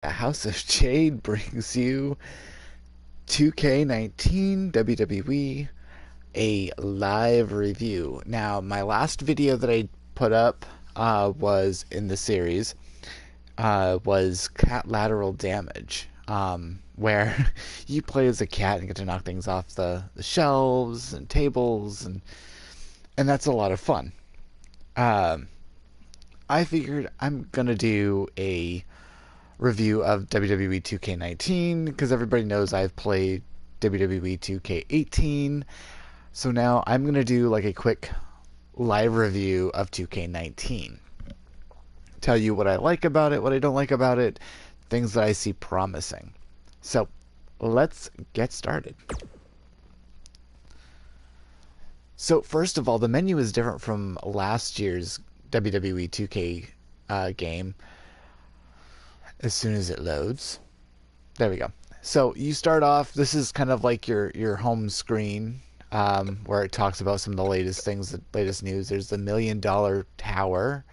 House of Jade brings you 2K19 WWE, a live review. Now, my last video that I put up was in the series, was cat lateral damage, where you play as a cat and get to knock things off the shelves and tables, and that's a lot of fun. Um, I figured I'm gonna do a review of WWE 2K19 because everybody knows I've played WWE 2K18. So now I'm going to do like a quick live review of 2K19. Tell you what I like about it, what I don't like about it, things that I see promising. So let's get started. So first of all, the menu is different from last year's WWE 2K game as soon as it loads. There we go. So you start off. This is kind of like your home screen, where it talks about some of the latest things, the latest news. There's the $1 million tower,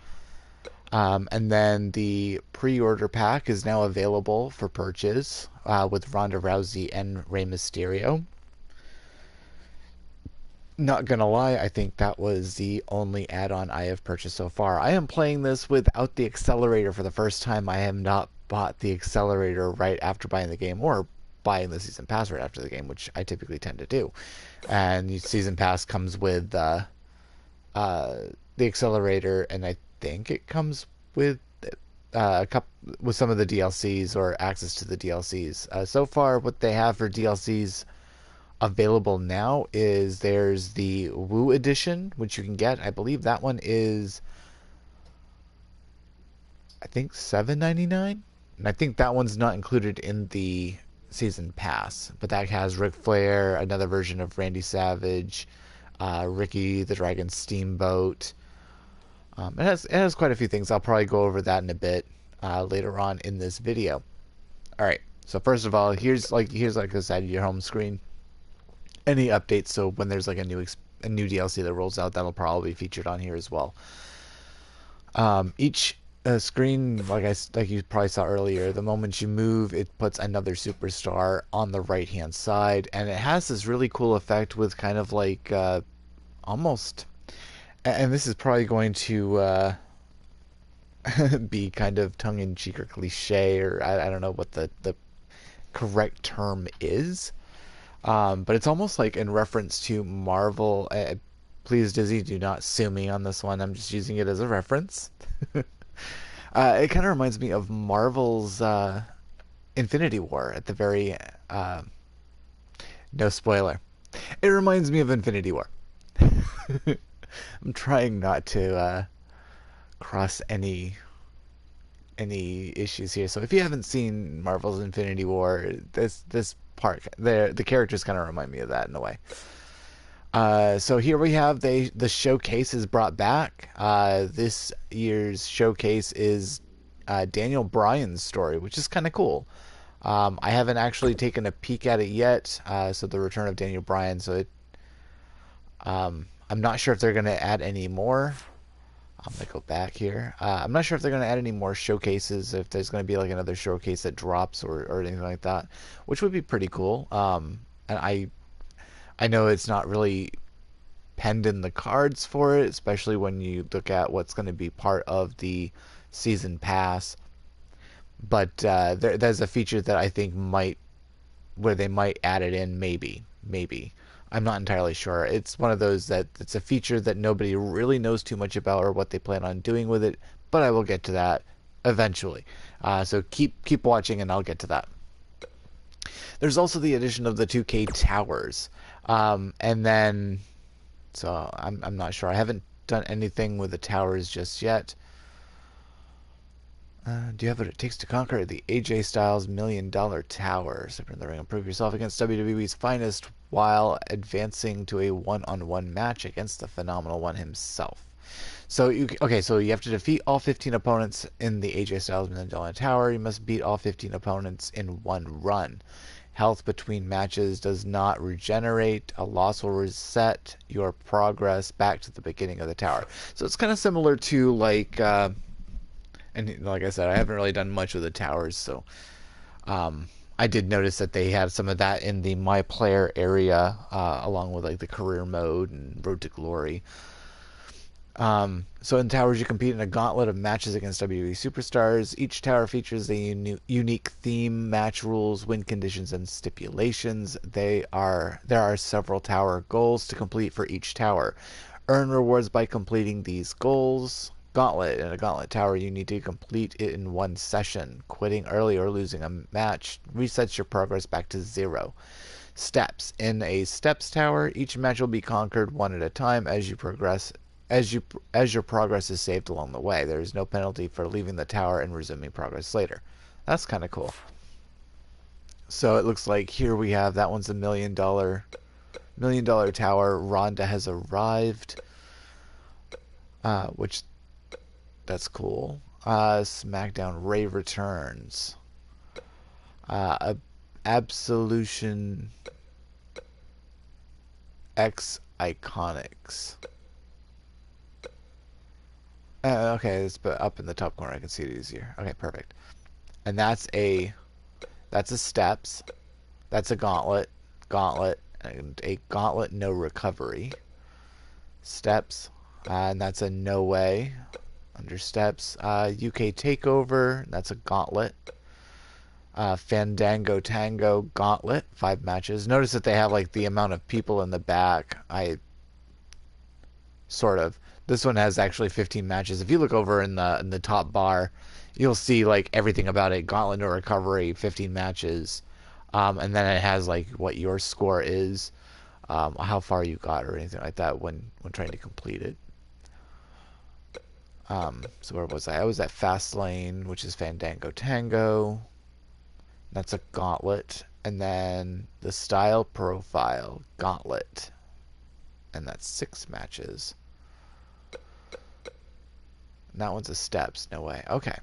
and then the pre-order pack is now available for purchase with Ronda Rousey and Rey Mysterio. Not gonna lie, I think that was the only add-on I have purchased so far. I am playing this without the accelerator for the first time. I have not bought the accelerator right after buying the game, or buying the season pass right after the game, which I typically tend to do. And season pass comes with the accelerator, and I think it comes with a couple with some of the DLCs or access to the DLCs. So far, what they have for DLCs available now is there's the Woo edition, which you can get. I believe that one is, I think, $7.99, and I think that one's not included in the season pass. But that has Ric Flair, another version of Randy Savage, Ricky the Dragon Steamboat. It has quite a few things. I'll probably go over that in a bit later on in this video. All right. So first of all, here's like I said, your home screen. Any updates? So when there's like a new DLC that rolls out, that'll probably be featured on here as well. Each screen, like you probably saw earlier, the moment you move, it puts another superstar on the right hand side, and it has this really cool effect with kind of like almost, and this is probably going to be kind of tongue in cheek or cliche, or I don't know what the correct term is. But it's almost like in reference to Marvel. Please, Disney, do not sue me on this one. I'm just using it as a reference. It kind of reminds me of Marvel's Infinity War at the very. No spoiler. It reminds me of Infinity War. I'm trying not to cross any issues here. So if you haven't seen Marvel's Infinity War, this part there, the characters kind of remind me of that in a way. So here we have the showcase is brought back. This year's showcase is Daniel Bryan's story, which is kind of cool. I haven't actually taken a peek at it yet. So the return of Daniel Bryan. So I'm not sure if they're going to add any more. I'm going to go back here. I'm not sure if they're going to add any more showcases, if there's going to be like another showcase that drops or anything like that, which would be pretty cool. And I know it's not really penned in the cards for it, especially when you look at what's going to be part of the season pass. But there's a feature that I think where they might add it in, maybe. I'm not entirely sure. It's one of those that it's a feature that nobody really knows too much about or what they plan on doing with it, but I will get to that eventually. So keep watching and I'll get to that. There's also the addition of the 2K towers. And then, so I'm not sure. I haven't done anything with the towers just yet. Do you have what it takes to conquer the AJ Styles $1 million tower? Step in the ring and prove yourself against WWE's finest while advancing to a one-on-one match against the phenomenal one himself. So you have to defeat all 15 opponents in the AJ Styles $1 million tower. You must beat all 15 opponents in one run. Health between matches does not regenerate. A loss will reset your progress back to the beginning of the tower. So it's kind of similar to like And like I said, I haven't really done much with the towers, so I did notice that they had some of that in the My Player area, along with like the career mode and Road to Glory. So in towers, you compete in a gauntlet of matches against WWE superstars. Each tower features a unique theme, match rules, win conditions, and stipulations. There are several tower goals to complete for each tower. Earn rewards by completing these goals. Gauntlet. In a gauntlet tower, you need to complete it in one session. Quitting early or losing a match resets your progress back to 0. Steps. In a steps tower, each match will be conquered one at a time as you progress. As your progress is saved along the way, there is no penalty for leaving the tower and resuming progress later. That's kind of cool. So it looks like here we have that one's a $1 million tower. Ronda has arrived, which that's cool. SmackDown Ray returns. Absolution X Iconics. Okay, it's up in the top corner. I can see it easier. Okay, perfect. And that's a steps. That's a gauntlet, and a gauntlet no recovery. Steps, and that's a no way. Under steps, UK takeover. That's a gauntlet. Fandango Tango gauntlet, 5 matches. Notice that they have like the amount of people in the back. This one has actually 15 matches. If you look over in the top bar, you'll see like everything about it. Gauntlet no recovery, 15 matches, and then it has like what your score is, how far you got, or anything like that when trying to complete it. So where was I? I was at Fastlane, which is Fandango Tango. That's a gauntlet, and then the style profile gauntlet, and that's 6 matches. That one's a steps. No way. Okay.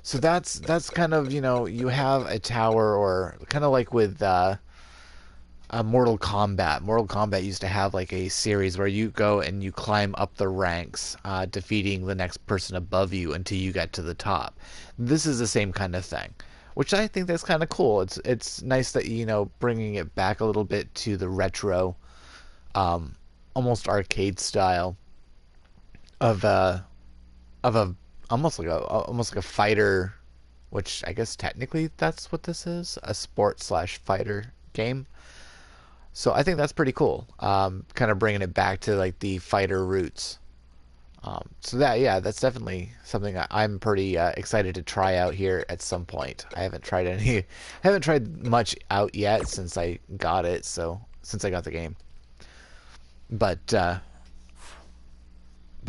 So that's kind of, you have a tower, or kind of like with Mortal Kombat. Mortal Kombat used to have like a series where you go and you climb up the ranks, defeating the next person above you until you get to the top. This is the same kind of thing, which I think that's kind of cool. It's nice that, bringing it back a little bit to the retro, almost arcade style of a almost like a fighter, which I guess technically that's what this is, a sport/fighter game. So I think that's pretty cool. Kind of bringing it back to like the fighter roots. So that's definitely something I'm pretty excited to try out here at some point. I haven't tried much out yet since I got it. So since I got the game, but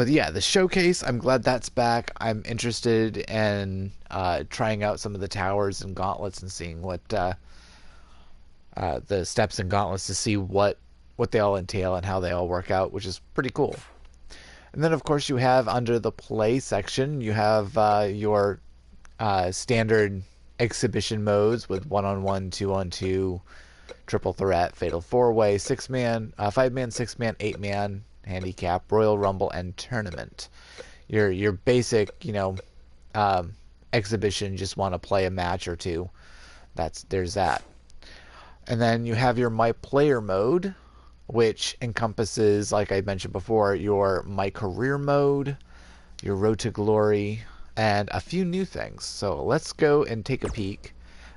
yeah, the showcase, I'm glad that's back. I'm interested in trying out some of the towers and gauntlets and seeing what the steps and gauntlets, to see what they all entail and how they all work out, which is pretty cool. And then, of course, you have under the play section, you have your standard exhibition modes with 1-on-1, 2-on-2, triple threat, fatal 4-way, 6-man, 5-man, 6-man, 8-man, handicap, Royal Rumble, and tournament. Your basic, exhibition, just want to play a match or two. There's that. And then you have your My Player mode, which encompasses, like I mentioned before, your My Career mode, your Road to Glory, and a few new things. So let's go and take a peek.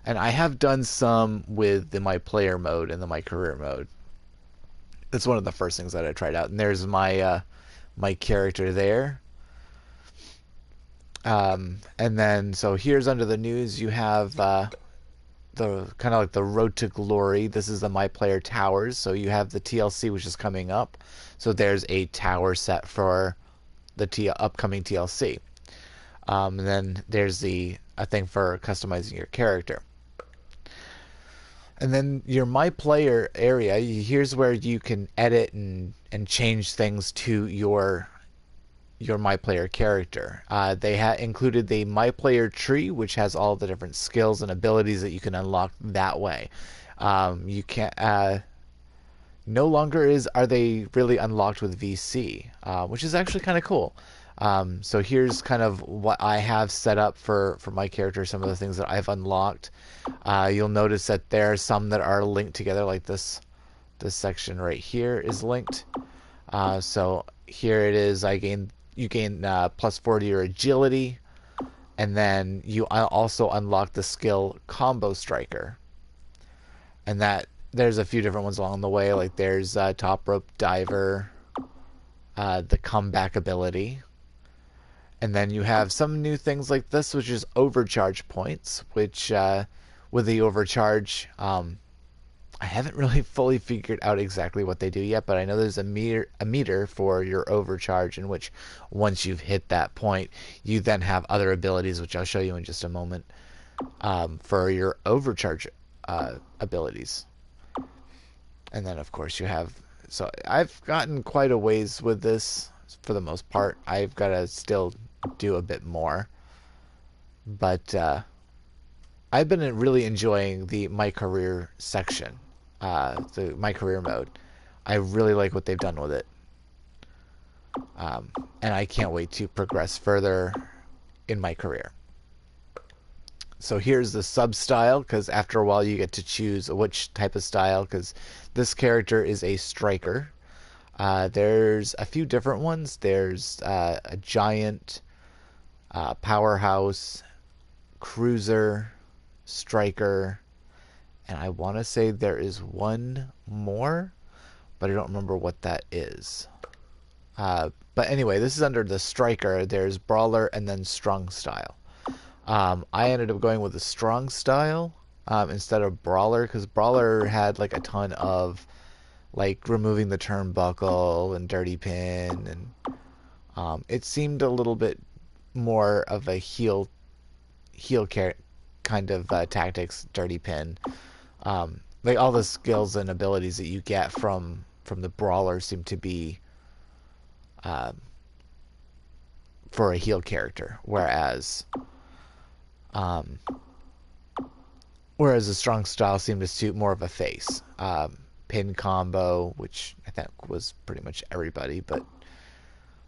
And I have done some with the My Player mode and the My Career mode. That's one of the first things that I tried out. And there's my my character there. And then, so here's under the news, you have the kind of like the Road to Glory. This is the My Player Towers. So you have the TLC, which is coming up. So there's a tower set for the upcoming TLC. And then there's a thing for customizing your character. And then your My Player area, here's where you can edit and change things to your My Player character. They included the My Player tree, which has all the different skills and abilities that you can unlock that way. You can't. No longer are they really unlocked with VC, which is actually kind of cool. So here's kind of what I have set up for my character, some of the things that I've unlocked. You'll notice that there are some that are linked together, like this section right here is linked. So here it is. You gain plus 4 to your agility, and then you also unlock the skill Combo Striker, and that there's a few different ones along the way. Like there's Top Rope Diver, the comeback ability, and then you have some new things like this, which is overcharge points. Which with the overcharge, I haven't really fully figured out exactly what they do yet, but I know there's a meter for your overcharge, in which once you've hit that point, you then have other abilities, which I'll show you in just a moment, for your overcharge abilities. And then, of course, you have. So I've gotten quite a ways with this for the most part. I've got to still do a bit more, but I've been really enjoying the My Career section, the My Career mode. I really like what they've done with it, and I can't wait to progress further in my career. So here's the sub style, because after a while you get to choose which type of style, because this character is a striker. There's a few different ones. There's a giant, powerhouse, cruiser, striker, and I want to say there is one more, but I don't remember what that is. But anyway, this is under the striker. There's brawler and then strong style. I ended up going with the strong style instead of brawler, because brawler had like a ton of like removing the turnbuckle and dirty pin, and it seemed a little bit more of a heel kind of tactics. Dirty pin, like all the skills and abilities that you get from the brawler seem to be for a heel character, um, whereas the strong style seemed to suit more of a face. Pin combo, which I think was pretty much everybody, but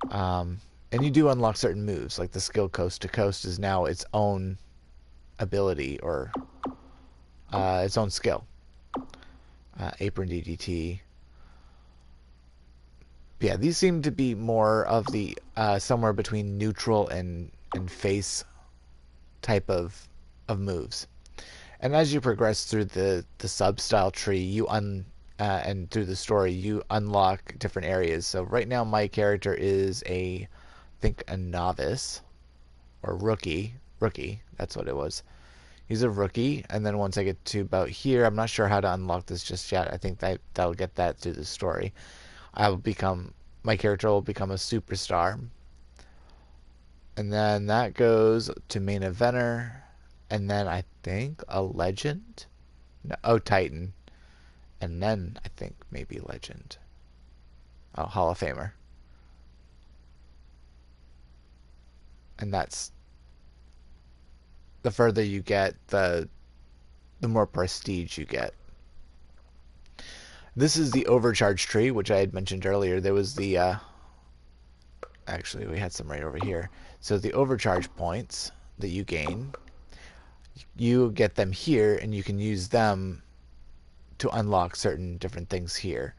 and you do unlock certain moves, like the skill Coast to Coast is now its own ability, or its own skill. Apron DDT. Yeah, these seem to be more of the somewhere between neutral and face type of moves. And as you progress through the sub style tree, and through the story, you unlock different areas. So right now, my character is I think a novice or rookie. Rookie, that's what it was. He's a rookie, and then once I get to about here, I'm not sure how to unlock this just yet. I think that'll get that through the story. My character will become a superstar, and then that goes to main eventer, and then I think a legend. No, oh, Titan, and then I think maybe legend. Oh, Hall of Famer, and that's the further you get, the more prestige you get. This is the overcharge tree, which I had mentioned earlier. There was the actually, we had some right over here. So the overcharge points that you gain, you get them here, and you can use them to unlock certain different things here.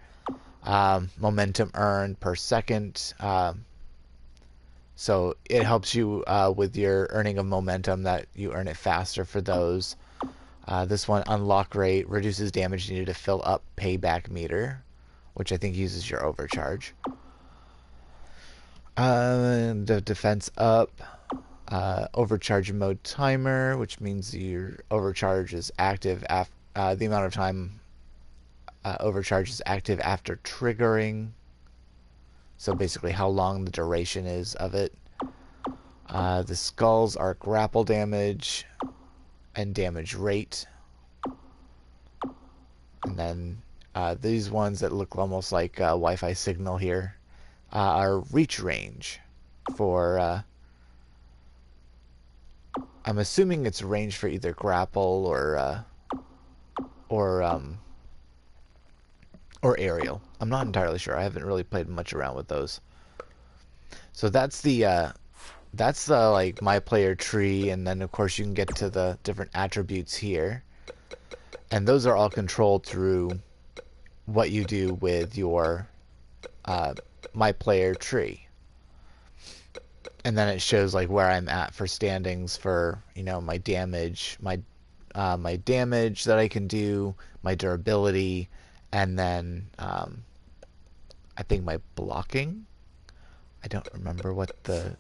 Momentum earned per second. So it helps you with your earning of momentum, that you earn it faster for those. This one, unlock rate, reduces damage needed to fill up payback meter, which I think uses your overcharge. The defense up, overcharge mode timer, which means your overcharge is active the amount of time overcharge is active after triggering. So basically how long the duration is of it. The skulls are grapple damage and damage rate. And then these ones that look almost like Wi-Fi signal here are reach range for... I'm assuming it's range for either grapple or aerial. I'm not entirely sure. I haven't really played much around with those. So that's the like my player tree, and then of course you can get to the different attributes here, and those are all controlled through what you do with your uh, my player tree. And then it shows like where I'm at for standings for my damage, my damage that I can do, my durability, and then I think my blocking. I don't remember what the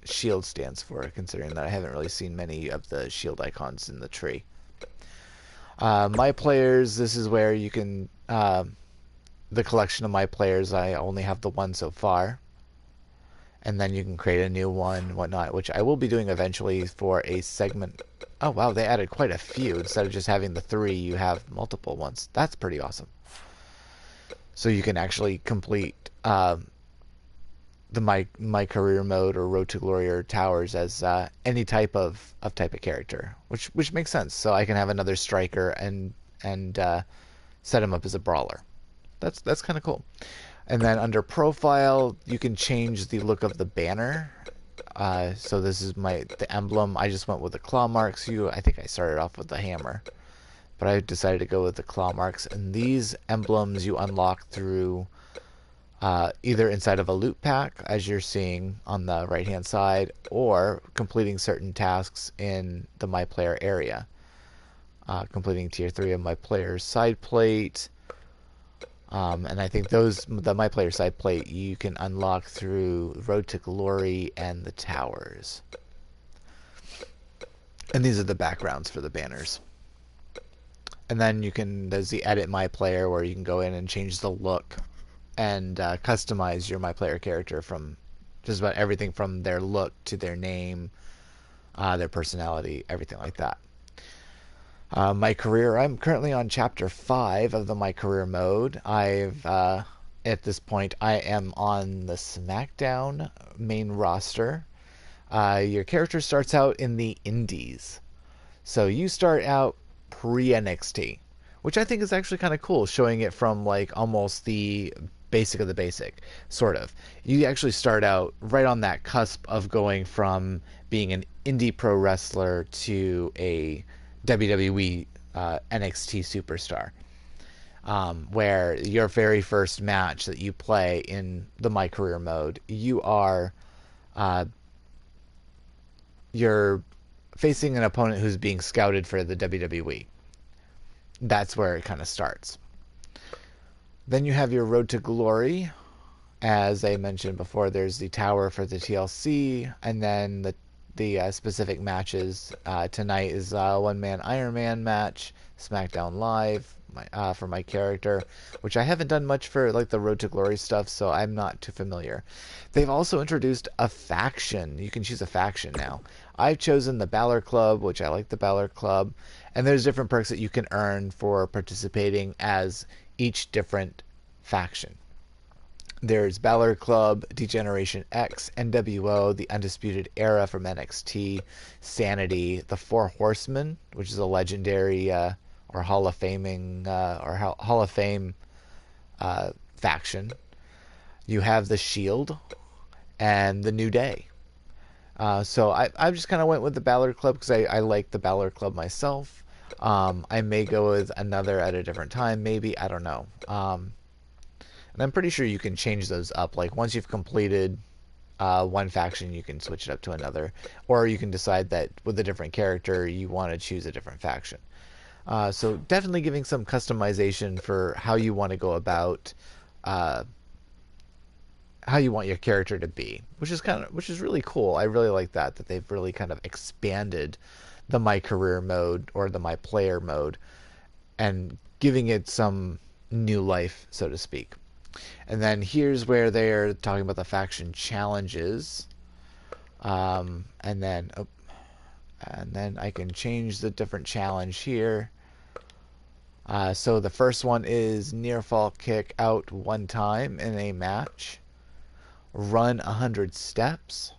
shield stands for, considering that I haven't really seen many of the shield icons in the tree. My players, this is where you can the collection of my players. I only have the one so far, and then you can create a new one, whatnot, which I will be doing eventually for a segment. Oh wow, they added quite a few. Instead of just having the three, you have multiple ones. That's pretty awesome. So you can actually complete the my career mode or Road to Glory or Towers as any type of character, which makes sense. So I can have another striker and set him up as a brawler. That's kind of cool. And then under profile, you can change the look of the banner. So this is the emblem. I just went with the claw marks. I think I started off with the hammer, but I decided to go with the claw marks. And these emblems you unlock through either inside of a loot pack, as you're seeing on the right hand side, or completing certain tasks in the My Player area. Completing tier 3 of My Player's side plate. And I think the My Player side plate, you can unlock through Road to Glory and the Towers. And these are the backgrounds for the banners. And then there's the Edit My Player, where you can go in and change the look and customize your My Player character from just about everything from their look to their name, their personality, everything like that. My career, I'm currently on chapter 5 of the My Career mode. At this point, I am on the SmackDown main roster. Your character starts out in the Indies. So you start out pre NXT, which I think is actually kind of cool, showing it from like almost the basic of the basic, sort of. You actually start out right on that cusp of going from being an indie pro wrestler to a WWE NXT superstar. Where your very first match that you play in the My Career mode, uh, you're facing an opponent who's being scouted for the WWE. That's where it kind of starts. Then you have your Road to Glory. As I mentioned before, there's the Tower for the TLC, and then the specific matches. Tonight is a one-man Iron Man match, SmackDown Live for my character, which I haven't done much for like the Road to Glory stuff, so I'm not too familiar. They've also introduced a faction. You can choose a faction now. I've chosen the Balor Club, which I like the Balor Club, and there's different perks that you can earn for participating as each different faction. There's Balor Club, Degeneration X, NWO, The Undisputed Era from NXT, Sanity, The Four Horsemen, which is a legendary or Hall of Faming or Hall of Fame faction. You have The Shield and The New Day. So I just kind of went with the Balor Club because I like the Balor Club myself. I may go with another at a different time, maybe. I don't know. And I'm pretty sure you can change those up. Like once you've completed one faction, you can switch it up to another, or you can decide that with a different character you want to choose a different faction. So definitely giving some customization for how you want to go about how you want your character to be, which is really cool. I really like that they've really kind of expanded the My Career mode or the My Player mode and giving it some new life, so to speak. And then here's where they're talking about the faction challenges. And then I can change the different challenge here. So the first one is near fall kick out one time in a match, run 100 steps,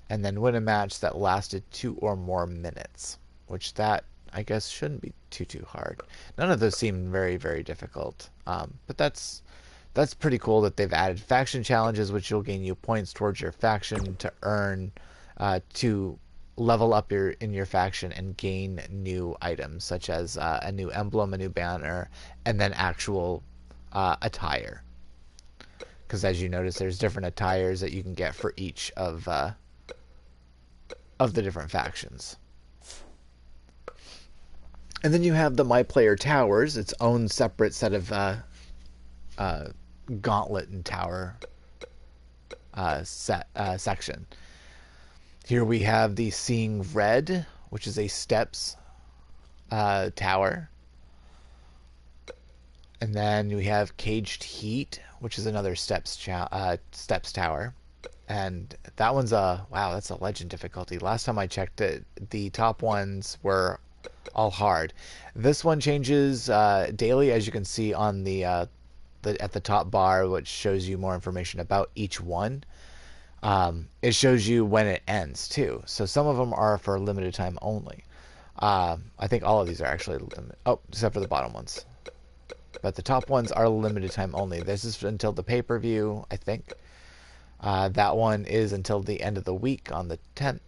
and then win a match that lasted 2 or more minutes, which that I guess shouldn't be too hard. None of those seem very, very difficult. But that's pretty cool that they've added faction challenges, which will gain you points towards your faction to earn to level up in your faction and gain new items such as a new emblem, a new banner, and then actual attire. Because as you notice, there's different attires that you can get for each of the different factions. And then you have the My Player Towers, its own separate set of gauntlet and tower section. Here we have the Seeing Red, which is a steps tower. And then we have Caged Heat, which is another steps tower. And that one's wow, that's a legend difficulty. Last time I checked it, the top ones were all hard. This one changes daily, as you can see on the at the top bar, which shows you more information about each one. It shows you when it ends too. So some of them are for limited time only. I think all of these are actually except for the bottom ones. But the top ones are limited time only. This is until the pay-per-view, I think. That one is until the end of the week on the 10th.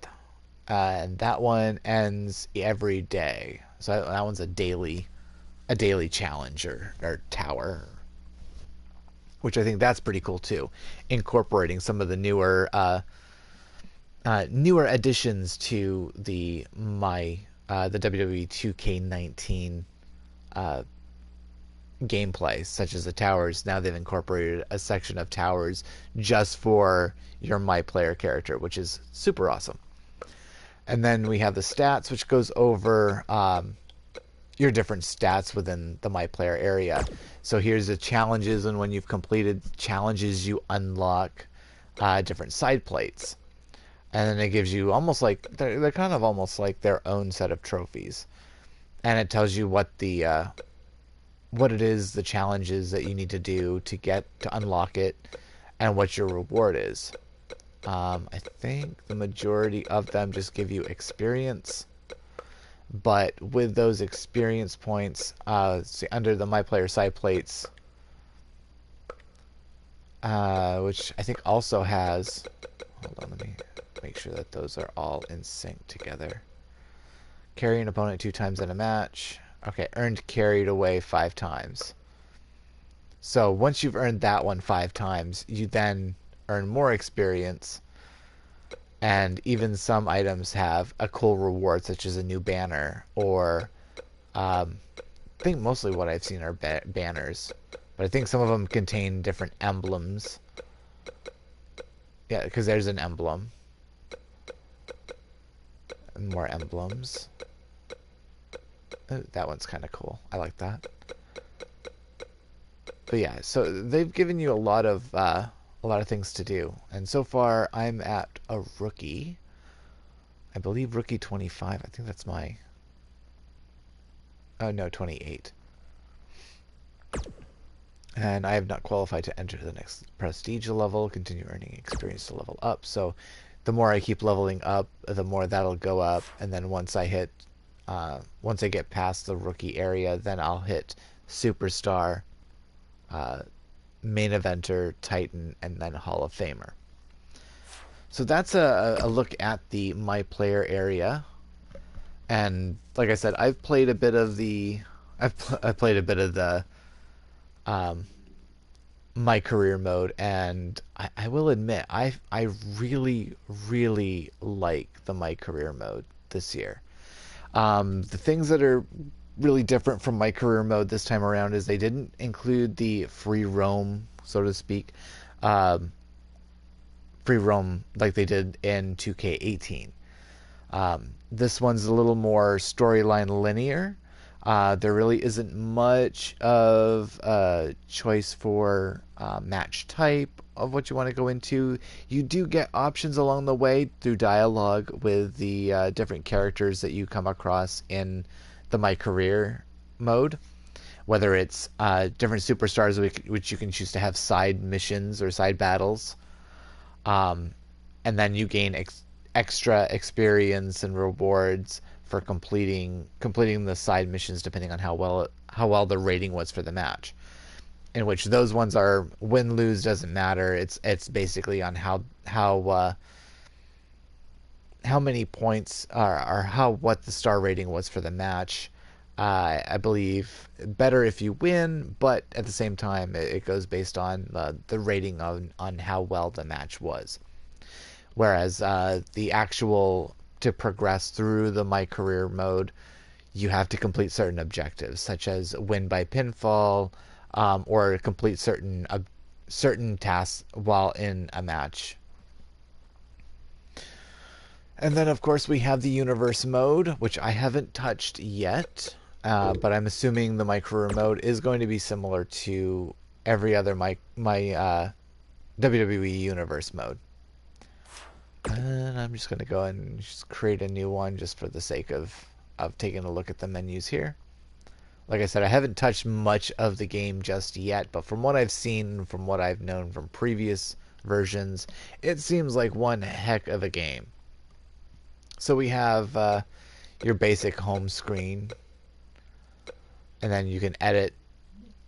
And that one ends every day. So that one's a daily challenge or tower, which I think that's pretty cool too, incorporating some of the newer additions to the WWE 2K19 gameplay, such as the towers. Now they've incorporated a section of towers just for your My Player character, which is super awesome. And then we have the stats, which goes over your different stats within the My Player area. So here's the challenges, and when you've completed challenges, you unlock different side plates. And then it gives you almost like, they're kind of almost like their own set of trophies. And it tells you what it is, the challenges that you need to do to unlock it, and what your reward is. I think the majority of them just give you experience, but with those experience points, see under the My Player side plates, which I think also has, hold on, let me make sure that those are all in sync together. Carry an opponent 2 times in a match. Okay, earned carried away 5 times. So once you've earned that one 5 times, you then earn more experience, and even some items have a cool reward, such as a new banner, or I think mostly what I've seen are banners, but I think some of them contain different emblems. Yeah, because there's an emblem. And more emblems. Oh, that one's kind of cool. I like that. But yeah, so they've given you a lot of things to do, and so far I'm at a rookie. I believe rookie 25. I think that's my. Oh no, 28. And I have not qualified to enter the next prestige level. Continue earning experience to level up. So, the more I keep leveling up, the more that'll go up. And then once I get past the rookie area, then I'll hit superstar, main eventer, Titan, and then Hall of Famer. So that's a look at the My Player area. And like I said, I've played a bit of the My Career mode, and I will admit I really like the My Career mode this year. The things that are really different from My Career mode this time around is they didn't include the free roam, so to speak, free roam like they did in 2K18. This one's a little more storyline linear. There really isn't much of a choice for match type of what you want to go into. You do get options along the way through dialogue with the different characters that you come across in the My Career mode, whether it's different superstars which you can choose to have side missions or side battles, and then you gain extra experience and rewards for completing the side missions depending on how well the rating was for the match. in which those ones are win lose doesn't matter. It's basically on how many points or how what the star rating was for the match. I believe better if you win, but at the same time, it goes based on the rating on how well the match was. Whereas the actual to progress through the My Career mode, you have to complete certain objectives, such as win by pinfall, or complete certain tasks while in a match. And then, of course, we have the universe mode, which I haven't touched yet, but I'm assuming the My Career mode is going to be similar to every other my WWE universe mode. And I'm just going to go and just create a new one just for the sake of taking a look at the menus here. Like I said, I haven't touched much of the game just yet, but from what I've seen, from what I've known from previous versions, it seems like one heck of a game. So we have your basic home screen, and then you can edit,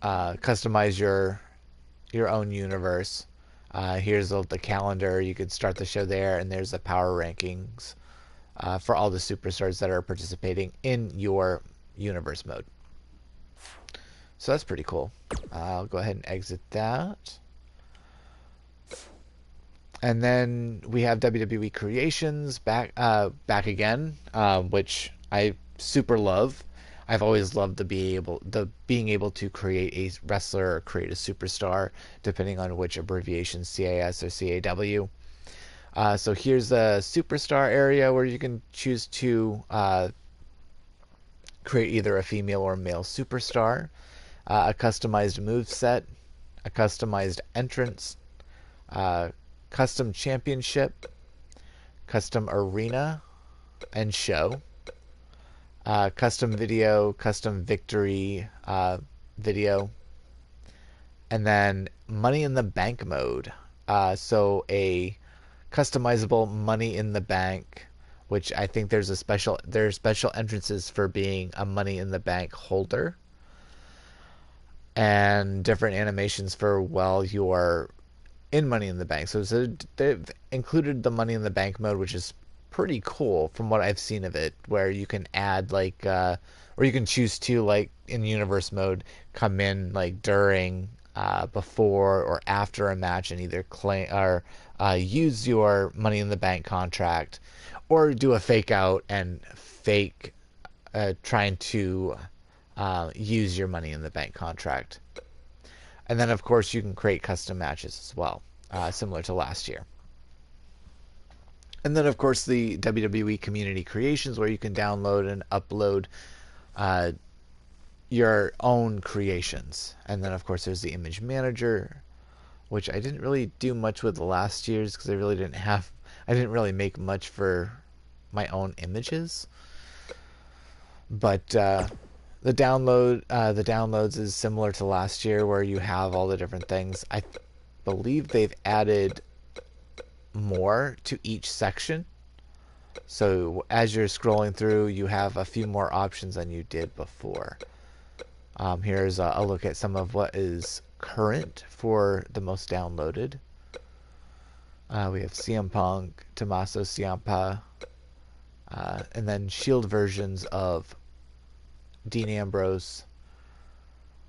customize your own universe. Here's the calendar. You could start the show there, and there's the power rankings for all the superstars that are participating in your universe mode. So that's pretty cool. I'll go ahead and exit that. And then we have WWE Creations back again, which I super love. I've always loved being able to create a wrestler or create a superstar, depending on which abbreviation, CAS or CAW. So here's the superstar area where you can choose to create either a female or male superstar, a customized move set, a customized entrance, custom championship, custom arena and show, custom video, custom victory video, and then money in the bank mode. So a customizable money in the bank, which I think there's special entrances for being a money in the bank holder, and different animations for while you're in Money in the Bank. So they've included the Money in the Bank mode, which is pretty cool from what I've seen of it, where you can add or you can choose to, like in universe mode, come in like during, before or after a match and either claim or use your Money in the Bank contract, or do a fake out and fake trying to use your Money in the Bank contract. And then, of course, you can create custom matches as well, similar to last year. And then, of course, the WWE Community Creations, where you can download and upload your own creations. And then, of course, there's the Image Manager, which I didn't really do much with last year's because I didn't really make much for my own images. But the downloads is similar to last year, where you have all the different things. I believe they've added more to each section. So as you're scrolling through, you have a few more options than you did before. Here's a look at some of what is current for the most downloaded. We have CM Punk, Tommaso Ciampa, and then Shield versions of Dean Ambrose,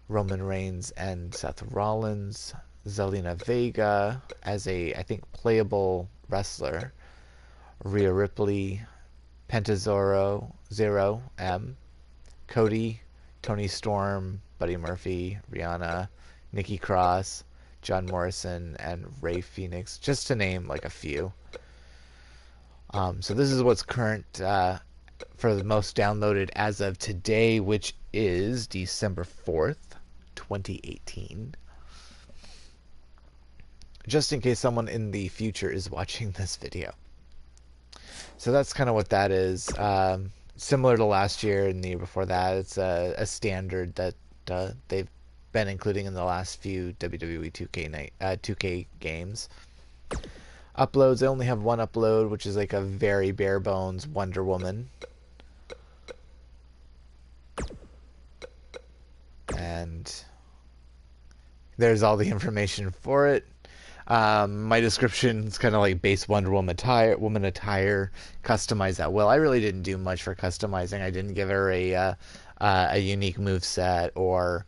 Roman Reigns, and Seth Rollins, Zelina Vega as I think, playable wrestler, Rhea Ripley, Pentazoro, Zero M, Cody, Tony Storm, Buddy Murphy, Rihanna, Nikki Cross, John Morrison, and Rey Fenix, just to name like a few. So this is what's current for the most downloaded as of today, which is December 4th, 2018. Just in case someone in the future is watching this video. So that's kind of what that is. Similar to last year and the year before that, it's a standard that they've been including in the last few WWE 2K games. Uploads, I only have one upload, which is like a very bare bones Wonder Woman. And there's all the information for it. My description is kind of like base Wonder Woman attire, customize that. Well, I really didn't do much for customizing. I didn't give her a unique move set or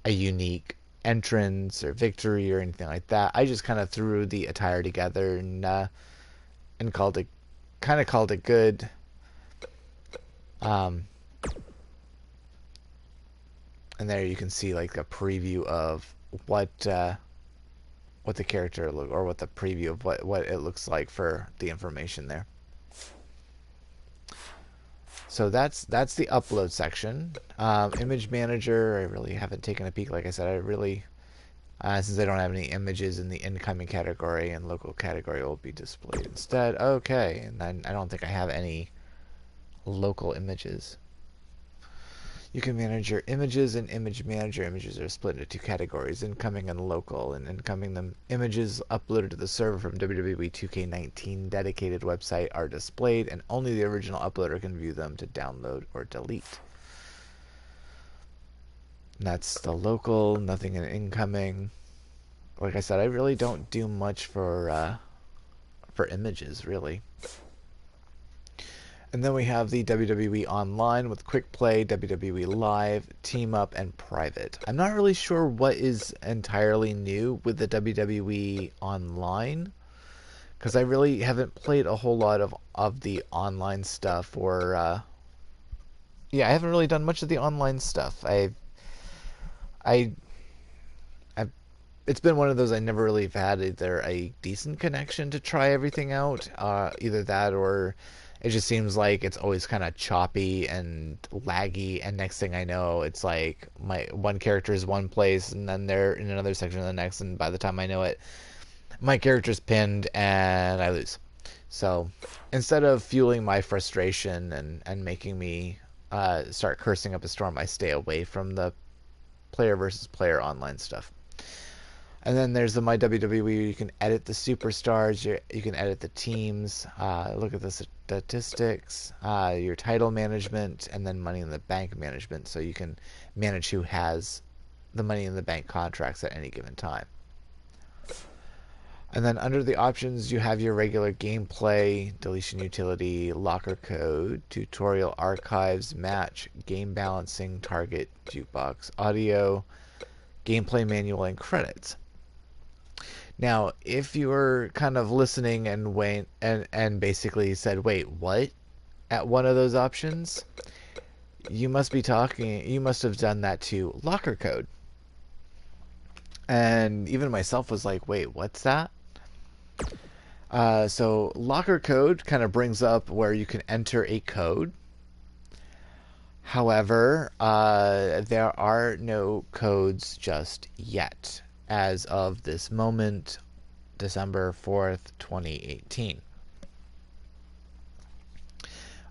a unique entrance or victory or anything like that. I just kind of threw the attire together and called it good. Um, and there you can see like a preview of what the character look or what the preview of what it looks like for the information there. So that's the upload section. Image manager, I really haven't taken a peek. Like I said, I really since I don't have any images in the incoming category and local category will be displayed instead. Okay, and then I don't think I have any local images. You can manage your images in Image Manager. Images are split into two categories, incoming and local. And incoming images uploaded to the server from WWE 2K19 dedicated website are displayed, and only the original uploader can view them to download or delete. And that's the local, nothing in incoming. Like I said, I really don't do much for images, really. And then we have the WWE Online with Quick Play, WWE Live, Team Up, and Private. I'm not really sure what is entirely new with the WWE Online, because I really haven't played a whole lot of the online stuff, or yeah, I haven't really done much of the online stuff. I, it's been one of those I never really had either a decent connection to try everything out, either that or it just seems like it's always kind of choppy and laggy, and next thing I know, it's like my one character is one place, and then they're in another section of the next, and by the time I know it, my character's pinned and I lose. So instead of fueling my frustration and making me start cursing up a storm, I stay away from the player versus player online stuff. And then there's the My WWE. You can edit the superstars. You can edit the teams. Look at the statistics, your title management, and then Money in the Bank management. So you can manage who has the Money in the Bank contracts at any given time. And then under the options, you have your regular gameplay, deletion utility, locker code, tutorial archives, match, game balancing, target, jukebox, audio, gameplay manual, and credits. Now, if you're kind of listening and wait and basically said, "Wait, what?" at one of those options, you must have done that to locker code. And even myself was like, "Wait, what's that?" So locker code kind of brings up where you can enter a code. However, there are no codes just yet as of this moment, December 4th, 2018.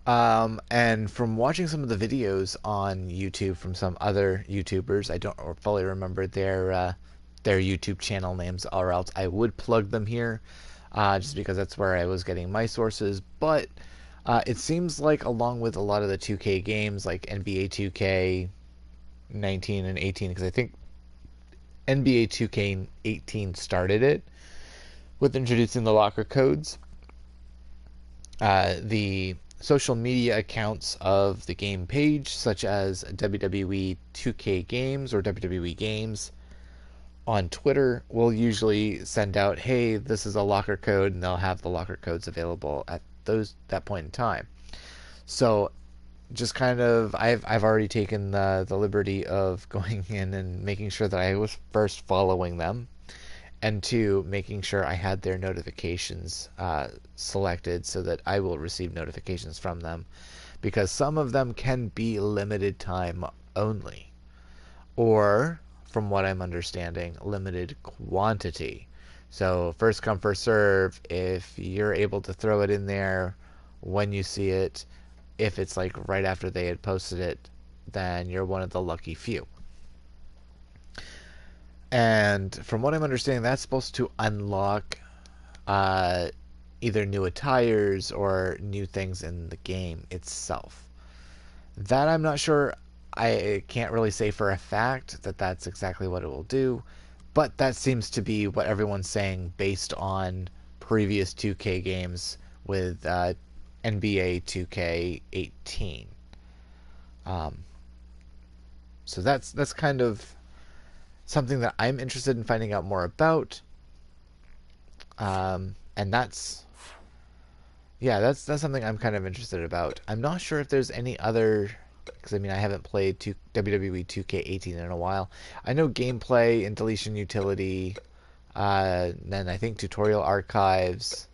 And from watching some of the videos on YouTube from some other YouTubers, I don't fully remember their YouTube channel names, or else I would plug them here, just because that's where I was getting my sources. But it seems like along with a lot of the 2K games, like NBA 2K 19 and 18, because I think NBA 2K18 started it with introducing the locker codes. The social media accounts of the game page, such as WWE 2K Games or WWE Games on Twitter, will usually send out, "Hey, this is a locker code," and they'll have the locker codes available at that point in time. So just kind of I've already taken the liberty of going in and making sure that I was first following them, and two, making sure I had their notifications selected so that I will receive notifications from them, because some of them can be limited time only, or from what I'm understanding, limited quantity. So first come, first serve. If you're able to throw it in there when you see it, if it's like right after they had posted it, then you're one of the lucky few. And from what I'm understanding, that's supposed to unlock either new attires or new things in the game itself. That I'm not sure. I can't really say for a fact that that's exactly what it will do, but that seems to be what everyone's saying based on previous 2K games with NBA 2K18. Um, so that's kind of something that I'm interested in finding out more about. And that's something I'm kind of interested about. I'm not sure if there's any other, because I mean I haven't played WWE 2K18 in a while. I know gameplay and deletion utility, then I think tutorial archives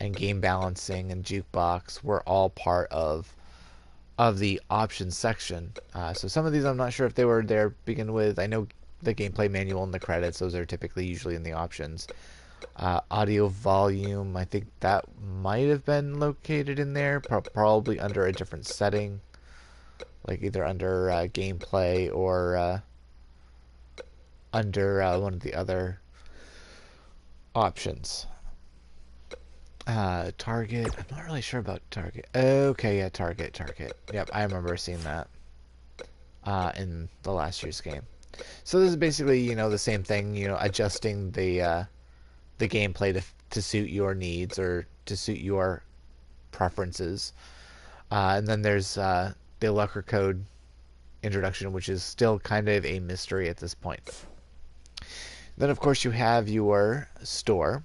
and game balancing and jukebox were all part of the options section. So some of these I'm not sure if they were there to begin with. I know the gameplay manual and the credits; those are typically usually in the options. Audio volume, I think that might have been located in there, probably under a different setting, like either under gameplay or under one of the other options. Target, I'm not really sure about Target. Okay, yeah, Target. Yep, I remember seeing that in the last year's game. So this is basically, the same thing, adjusting the gameplay to suit your needs or to suit your preferences. And then there's the Lucker Code introduction, which is still kind of a mystery at this point. Then, of course, you have your store,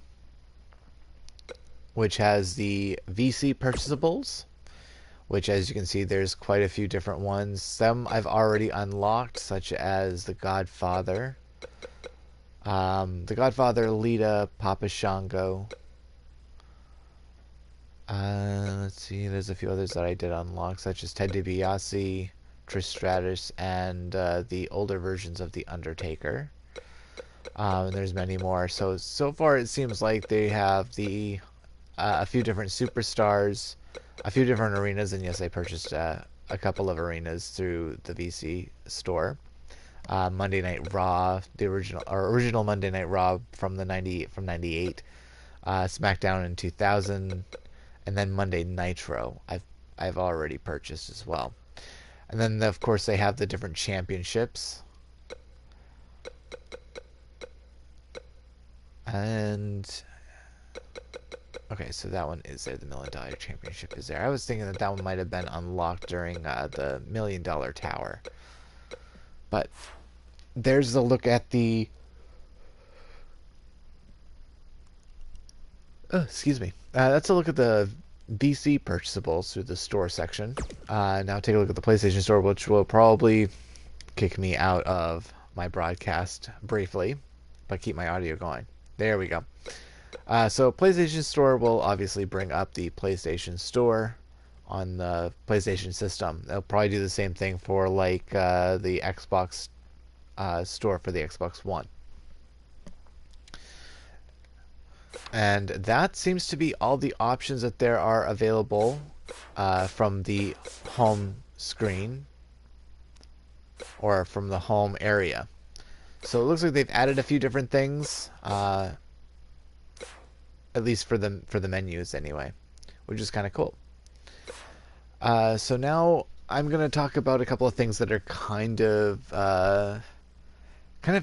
which has the VC purchasables, which, as you can see, there's quite a few different ones. Some I've already unlocked, such as the Godfather, Lita, Papa Shango. Let's see, there's a few others that I did unlock, such as Ted DiBiase, Trish Stratus, and the older versions of The Undertaker. And there's many more. So far it seems like they have a few different superstars, a few different arenas, and yes, I purchased a couple of arenas through the VC store. Monday Night Raw, the original Monday Night Raw from '98, SmackDown in 2000, and then Monday Nitro. I've already purchased as well. And then of course they have the different championships. And okay, so that one is there. The $1 million championship is there. I was thinking that one might have been unlocked during the $1 million tower. But there's a look at the. Excuse me. That's a look at the VC purchasables through the store section. Now take a look at the PlayStation Store, which will probably kick me out of my broadcast briefly, but keep my audio going. There we go. So PlayStation Store will obviously bring up the PlayStation Store on the PlayStation system. They'll probably do the same thing for like the Xbox Store for the Xbox One. And that seems to be all the options that there are available from the home screen or from the home area. So it looks like they've added a few different things, at least for the menus anyway, which is kind of cool. So now I'm going to talk about a couple of things that are kind of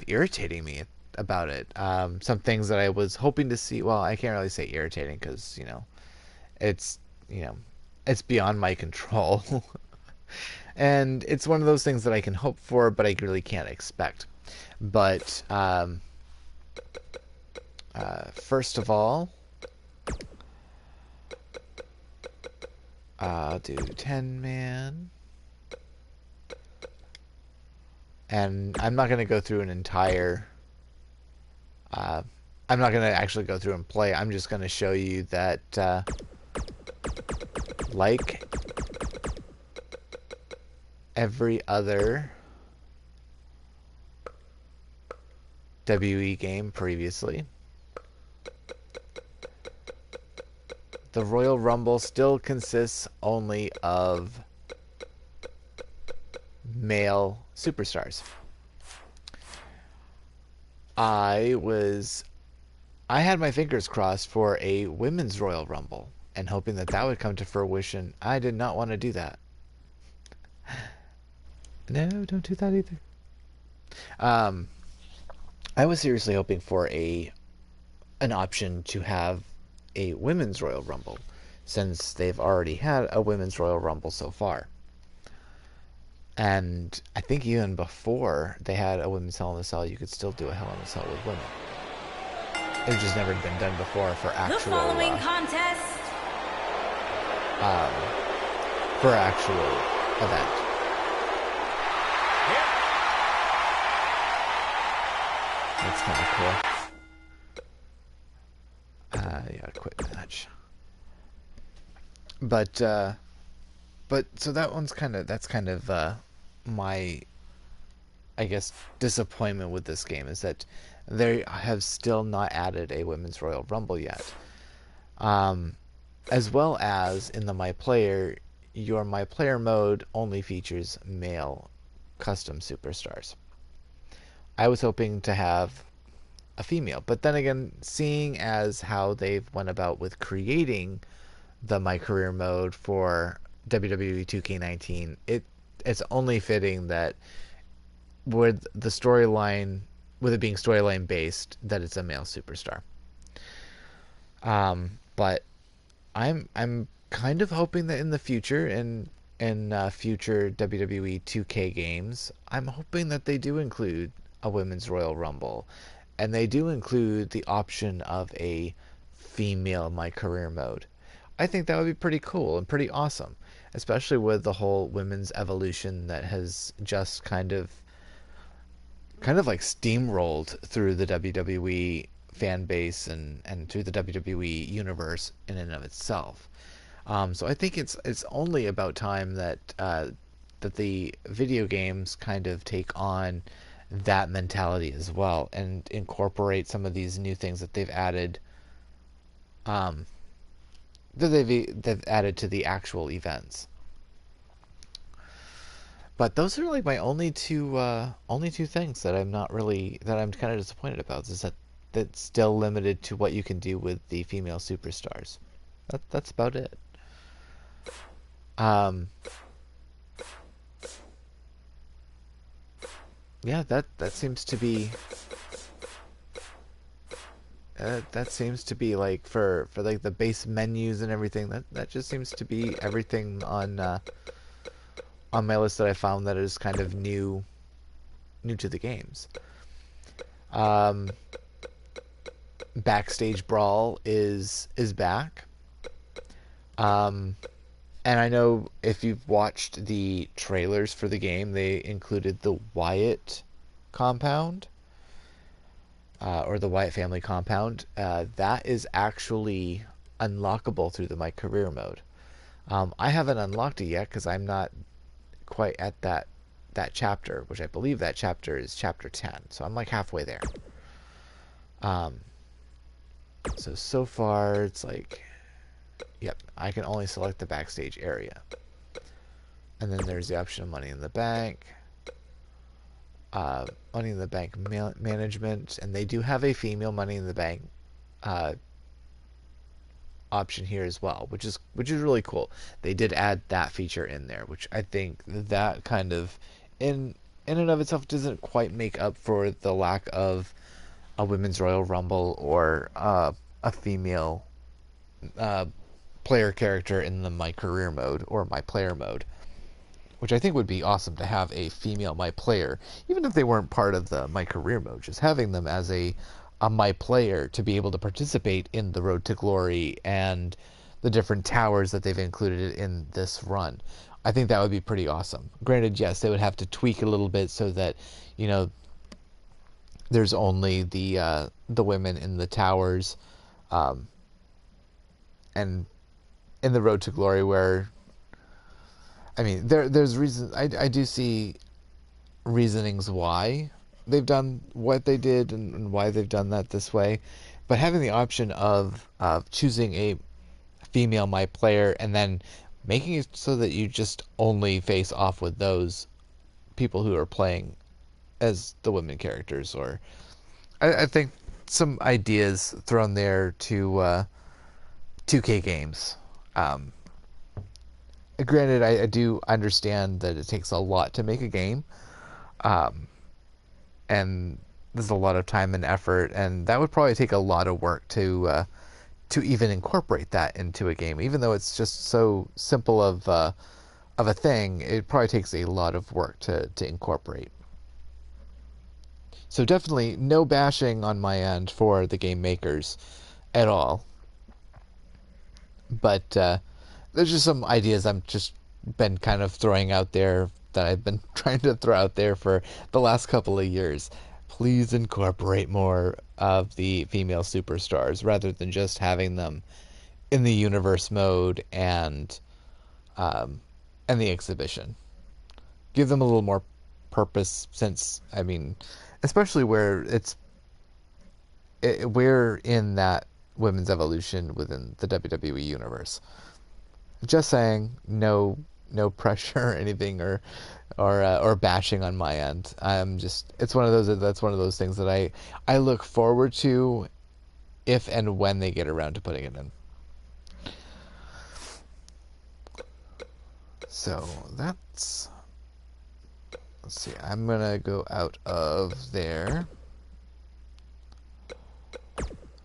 irritating me about it. Some things that I was hoping to see. Well, I can't really say irritating because it's it's beyond my control, and it's one of those things that I can hope for, but I really can't expect. But first of all, I'll do 10-man. And I'm not going to go through an entire. I'm not going to actually go through and play. I'm just going to show you that, like every other WE game previously, the Royal Rumble still consists only of male superstars. I had my fingers crossed for a women's Royal Rumble and hoping that would come to fruition. I did not want to do that. No, don't do that either. I was seriously hoping for an option to have a women's Royal Rumble, since they've already had a women's Royal Rumble so far. And I think even before they had a women's Hell in a Cell, you could still do a Hell in a Cell with women. It's just never been done before for actual. The following contest. For actual event. That's kind of cool. Yeah, quick match. But so that's kind of my, I guess, disappointment with this game, is that they have still not added a women's Royal Rumble yet. As well as in the My Player, your My Player mode only features male custom superstars. I was hoping to have a female, but then again, seeing as how they've went about with creating the My Career mode for WWE 2K19, it's only fitting that with the storyline, with it being storyline based, that it's a male superstar. But I'm kind of hoping that in the future, in future WWE 2K games, I'm hoping that they do include a women's Royal Rumble, and they do include the option of a female My Career mode. I think that would be pretty cool and pretty awesome, especially with the whole women's evolution that has just kind of like steamrolled through the WWE fan base and through the WWE universe in and of itself. So I think it's only about time that that the video games kind of take on that mentality as well and incorporate some of these new things that they've added, they've added to the actual events. But those are like my only two things that I'm kind of disappointed about, is that that's still limited to what you can do with the female superstars. That's about it. Yeah, that seems to be like for like the base menus and everything. That just seems to be everything on my list that I found that is kind of new to the games. Backstage Brawl is back. And I know if you've watched the trailers for the game, they included the Wyatt compound, or the Wyatt family compound. That is actually unlockable through the My Career mode. I haven't unlocked it yet because I'm not quite at that chapter, which I believe that chapter is chapter 10. So I'm like halfway there. So far it's like, yep, I can only select the backstage area. And then there's the option of Money in the Bank. Money in the Bank management, and they do have a female Money in the Bank option here as well, which is really cool. They did add that feature in there, which I think that kind of in and of itself doesn't quite make up for the lack of a women's Royal Rumble or a female player character in the My Career mode or My Player mode, which I think would be awesome to have a female My Player, even if they weren't part of the My Career mode, just having them as a My Player to be able to participate in the Road to Glory and the different towers that they've included in this run. I think that would be pretty awesome. Granted, yes, they would have to tweak a little bit so that, there's only the women in the towers, and in the Road to Glory, where there's reasons. I do see reasonings why they've done what they did and why they've done that this way, but having the option of choosing a female My Player and then making it so that you just only face off with those people who are playing as the women characters, or I think some ideas thrown there to 2K games. Granted, I do understand that it takes a lot to make a game, and there's a lot of time and effort, and that would probably take a lot of work to even incorporate that into a game. Even though it's just so simple of a thing, it probably takes a lot of work to incorporate. So definitely no bashing on my end for the game makers at all. But there's just some ideas I'm just been kind of throwing out there that I've been trying to throw out there for the last couple of years. Please incorporate more of the female superstars rather than just having them in the universe mode um, and the exhibition. Give them a little more purpose, since I mean, especially where we're in that women's evolution within the WWE universe. Just saying, no pressure or anything, or bashing on my end. I'm just, it's one of those, that's one of those things that I look forward to if and when they get around to putting it in. So that's, let's see, I'm gonna go out of there,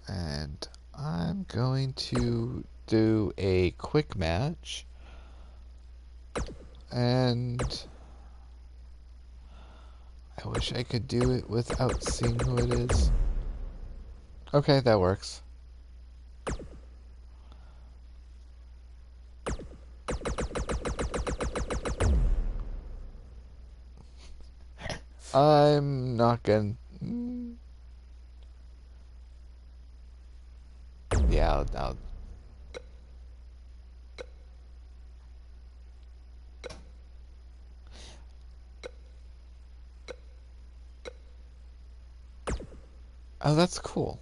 and I'm going to do a quick match, and I wish I could do it without seeing who it is. Okay, that works. I'm not gonna. Yeah, I'll. Oh, that's cool.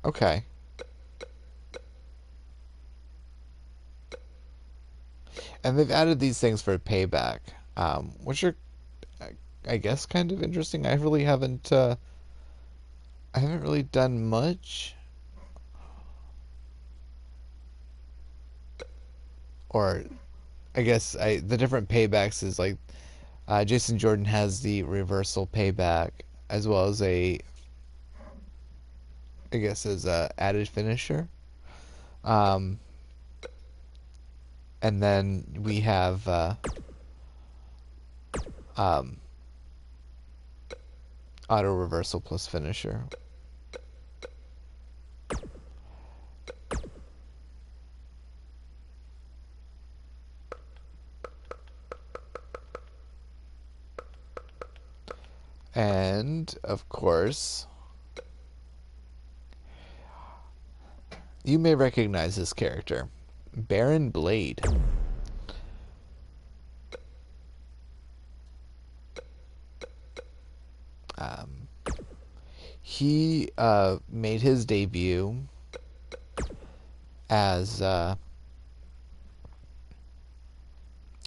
Okay. And they've added these things for payback, which are, I guess, kind of interesting. I haven't really done much, or I guess the different paybacks is like Jason Jordan has the reversal payback as well as I guess as a added finisher. Um, and then we have um, auto reversal plus finisher. And of course, you may recognize this character, Baron Blade. Um, he made his debut as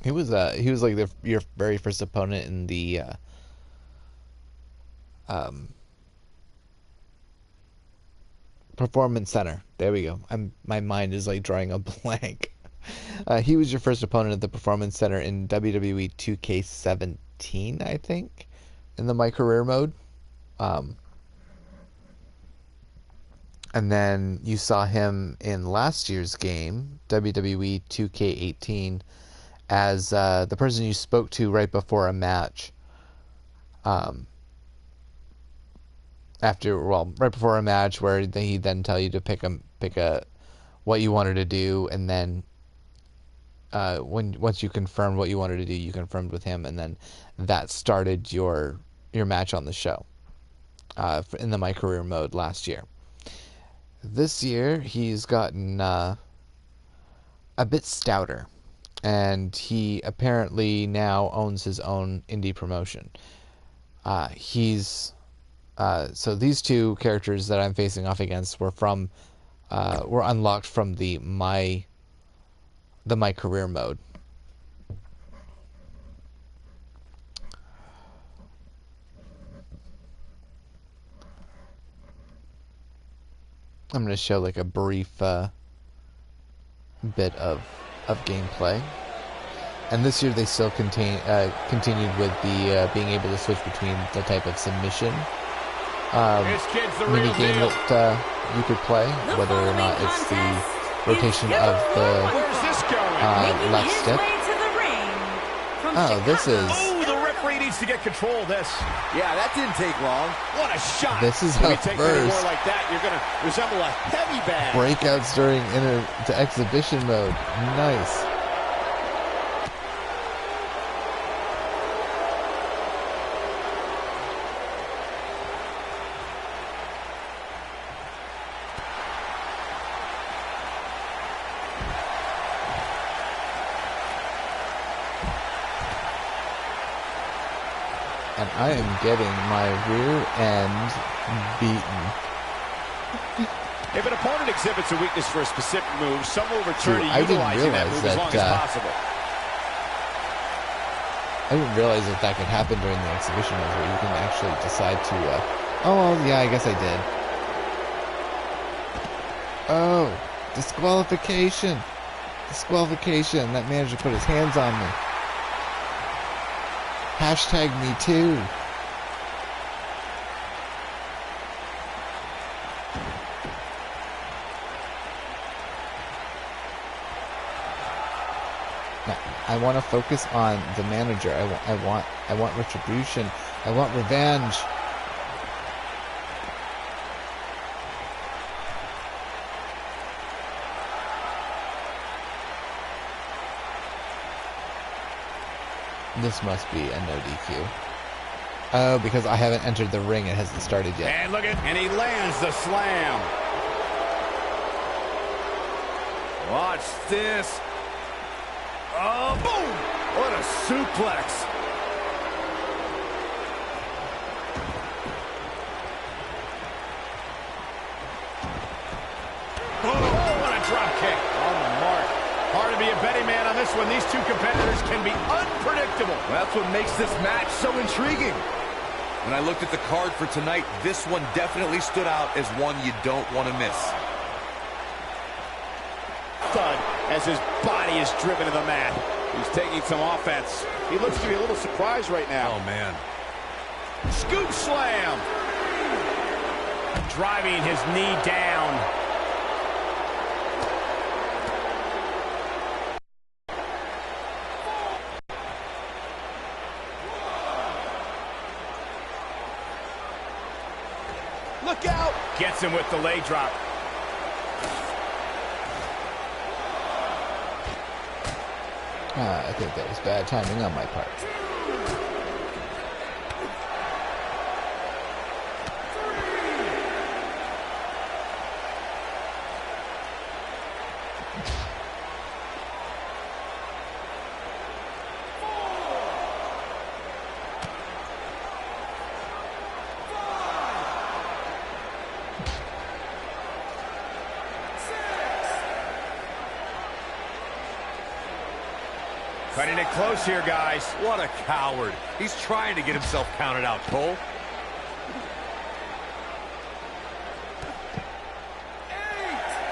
he was like your very first opponent in the um, Performance Center. There we go. My mind is like drawing a blank. He was your first opponent at the Performance Center in WWE 2K17, I think, in the My Career mode. Um, and then you saw him in last year's game, WWE 2K18, as the person you spoke to right before a match. Um, right before a match, where he then tell you to pick a what you wanted to do, and then once you confirmed what you wanted to do, you confirmed with him, and then that started your match on the show in the My Career mode last year. This year, he's gotten a bit stouter, and he apparently now owns his own indie promotion. He's so these two characters that I'm facing off against were unlocked from the My Career mode. I'm going to show like a brief bit of gameplay. And this year they still continued with the being able to switch between the type of submission This kid's the mini real game deal. that you could play, The whether or not following it's the contest rotation is of the Where's this going? making left his stick. way to the ring from Oh, this Chicago. is Oh, the referee needs to get control of this. Yeah, that didn't take long. What a shot. this is If a you take any more first. like that, you're going to resemble a heavy bag. Breakouts during to exhibition mode. Nice. And I am getting my rear end beaten. If an opponent exhibits a weakness for a specific move, some will return Dude, to I didn't utilizing that realize move as long as that, possible. I didn't realize that that could happen during the exhibition mode, where you can actually decide to, oh, well, yeah, I guess I did. Oh, disqualification. Disqualification. That manager put his hands on me. Hashtag me too. I want to focus on the manager. I want retribution. I want revenge. This must be a no DQ. Oh, because I haven't entered the ring. It hasn't started yet. And look at, and he lands the slam. Watch this. Oh, boom! What a suplex. Oh, what a drop kick. On the mark. Hard to be a betting man on this one. These two competitors can be unpredictable. That's what makes this match so intriguing. When I looked at the card for tonight, this one definitely stood out as one you don't want to miss. Thud as his body is driven to the mat. He's taking some offense. He looks to be a little surprised right now. Oh, man. Scoop slam. Driving his knee down. Look out. Gets him with the leg drop. I think that was bad timing on my part. Cutting it close here, guys. What a coward. He's trying to get himself counted out, Cole.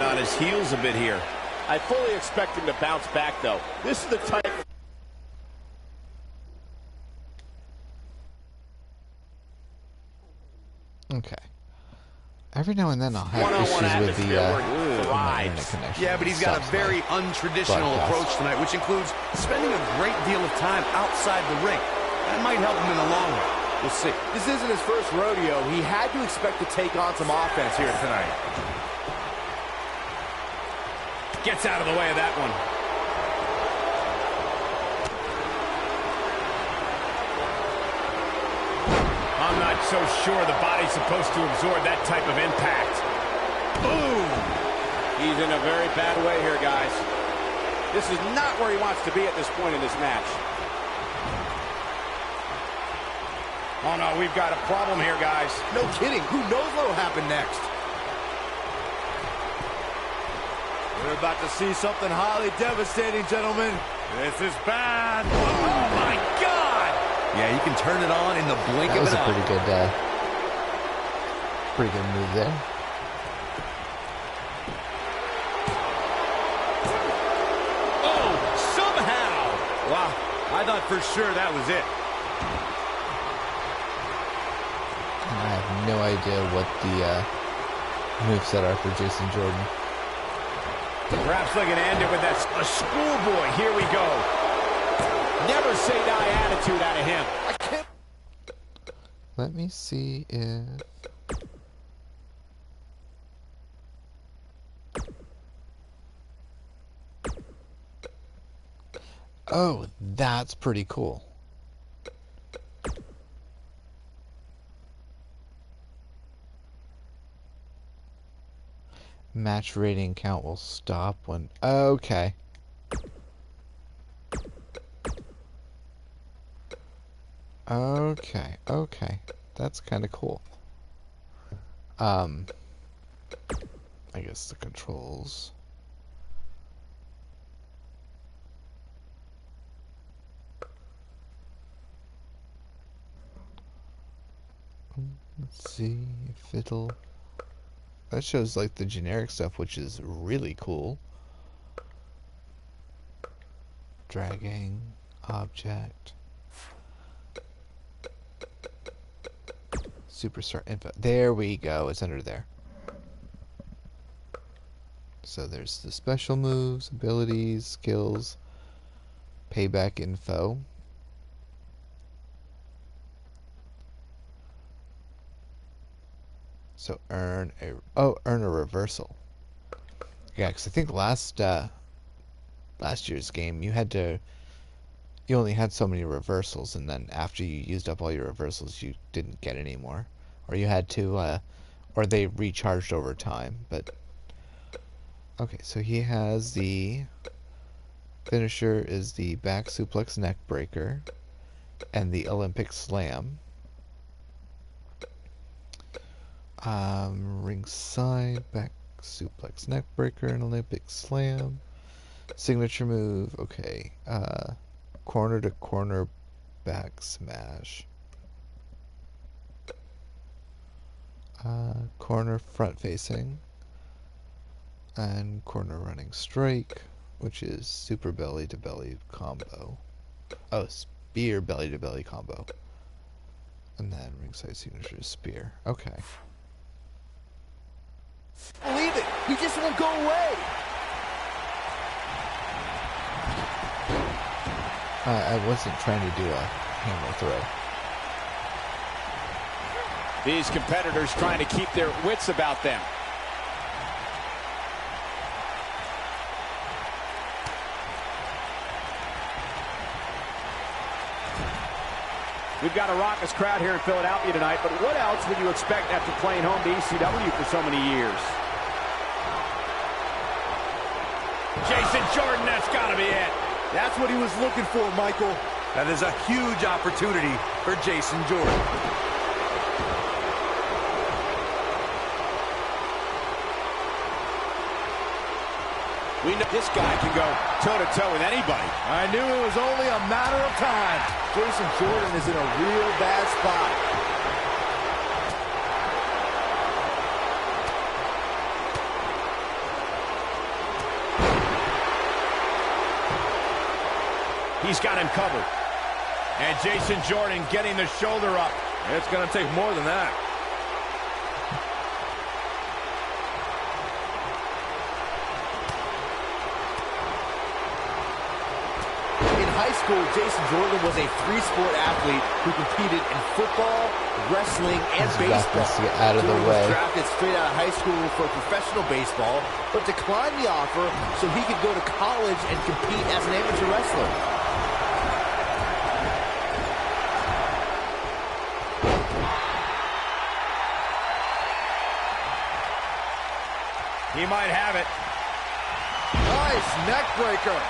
On his heels a bit here. I fully expect him to bounce back, though. This is the type. Okay. Every now and then I'll have One-on-one issues with the atmosphere where he my internet thrives. connection. Yeah, but he's got a Sucks, very man. untraditional Broadcast. approach tonight, which includes spending a great deal of time outside the ring. That might help him in the long run. We'll see. This isn't his first rodeo. He had to expect to take on some offense here tonight. Gets out of the way of that one. I'm not so sure the body's supposed to absorb that type of impact. Boom! He's in a very bad way here, guys. This is not where he wants to be at this point in this match. Oh, no, we've got a problem here, guys. No kidding. Who knows what will happen next? We're about to see something highly devastating, gentlemen. This is bad. Oh, my God! Yeah, he can turn it on in the blink That of was an a eye. pretty good move there. Oh, somehow! Wow, I thought for sure that was it. And I have have no idea what the moveset are for Jason Jordan. Perhaps looking to end it with that a schoolboy. Here we go. Never say die attitude out of him. I can't. Let me see if... Oh, that's pretty cool. Match rating count will stop when... Okay. Okay. That's kind of cool. I guess the controls... Let's see if it'll... That shows like the generic stuff, which is really cool. Dragging, object, superstar info. There we go. It's under there. So there's the special moves, abilities, skills, payback info. So earn a reversal. Yeah, because I think last year's game you only had so many reversals, and then after you used up all your reversals, you didn't get any more, or you had to, or they recharged over time. But okay, so he has the finisher is the back suplex neck breaker, and the Olympic slam. Ringside, back suplex neck breaker, and Olympic slam. Signature move, okay. Corner to corner back smash. Corner front facing. And corner running strike, which is super belly to belly combo. Oh, spear belly to belly combo. And then ringside signature spear. Okay. Believe it. He just won't go away. I wasn't trying to do a hammer throw. These competitors trying to keep their wits about them. We've got a raucous crowd here in Philadelphia tonight, but what else would you expect after playing home to ECW for so many years? Jason Jordan, that's got to be it. That's what he was looking for, Michael. That is a huge opportunity for Jason Jordan. We know this guy can go toe-to-toe with anybody. I knew it was only a matter of time. Jason Jordan is in a real bad spot. He's got him covered. And Jason Jordan getting the shoulder up. It's going to take more than that. High school, Jason Jordan was a three-sport athlete who competed in football, wrestling, and baseball. To get out of the Jordan way. was drafted straight out of high school for professional baseball, but declined the offer so he could go to college and compete as an amateur wrestler. He might have it. Nice neck breaker.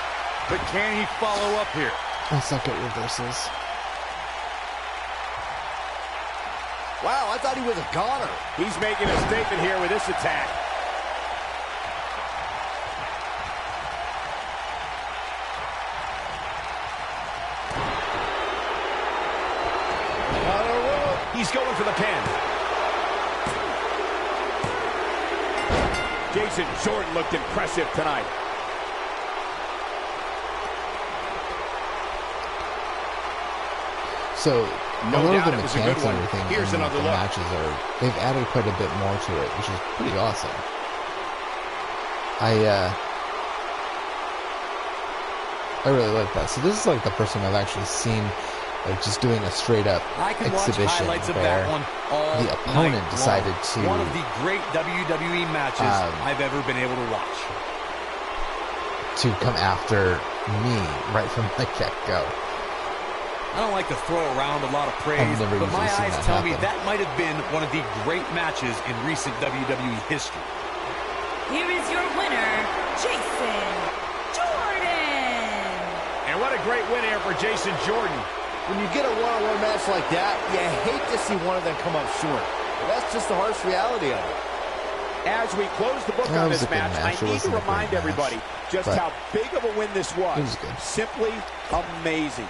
But can he follow up here? I suck at reversals. Wow, I thought he was a goner. He's making a statement here with this attack. On a rope. He's going for the pin. Jason Jordan looked impressive tonight. So No although doubt the it was a good mechanics and one. everything Here's in another the look. matches they've added quite a bit more to it, which is pretty awesome. I really like that. So this is like the first time I've actually seen like just doing a straight up I can watch exhibition highlights of where that one all the opponent night decided long. to One of the great WWE matches I've ever been able to watch. come after me right from the get-go. I don't like to throw around a lot of praise, I've never but my usually seen eyes that tell me happen. that might have been one of the great matches in recent WWE history. Here is your winner, Jason Jordan. And what a great win here for Jason Jordan. When you get a one-on-one match like that, you hate to see one of them come up short. But that's just the harsh reality of it. As we close the book Yeah, on it was this a good match, match. It I need to wasn't a great remind match, everybody just but how big of a win this was. it was good. Simply amazing.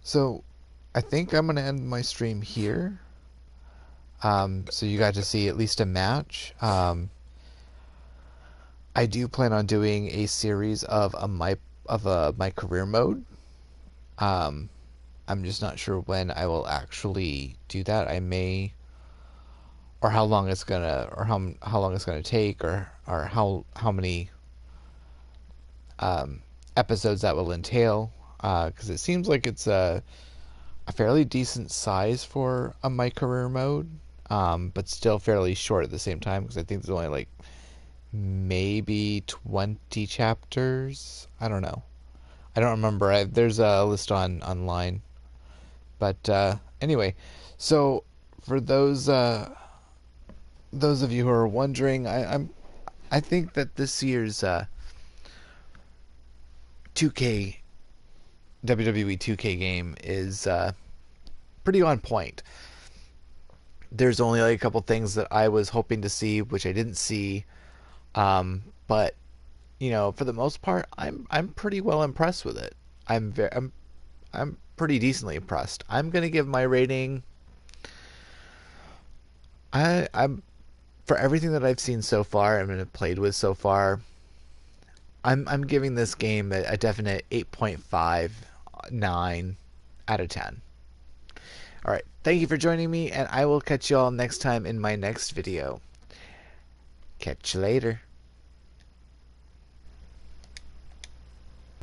So I think I'm going to end my stream here. So you got to see at least a match. I do plan on doing a series of my career mode. I'm just not sure when I will actually do that. I may, or how long it's gonna, or how long it's gonna take, or how many episodes that will entail. Because it seems like it's a fairly decent size for a my career mode, but still fairly short at the same time. Because I think there's only like maybe 20 chapters. I don't know. I don't remember. There's a list online. But anyway, so for those of you who are wondering, I think that this year's 2K WWE 2K game is pretty on point. There's only like a couple things that I was hoping to see, which I didn't see. But you know, for the most part, I'm pretty well impressed with it. I'm pretty decently impressed. I'm gonna give my rating. I'm for everything that I've seen so far and have played with so far. I'm giving this game a definite 8.59 out of 10. All right, thank you for joining me, and I will catch you all next time in my next video. Catch you later.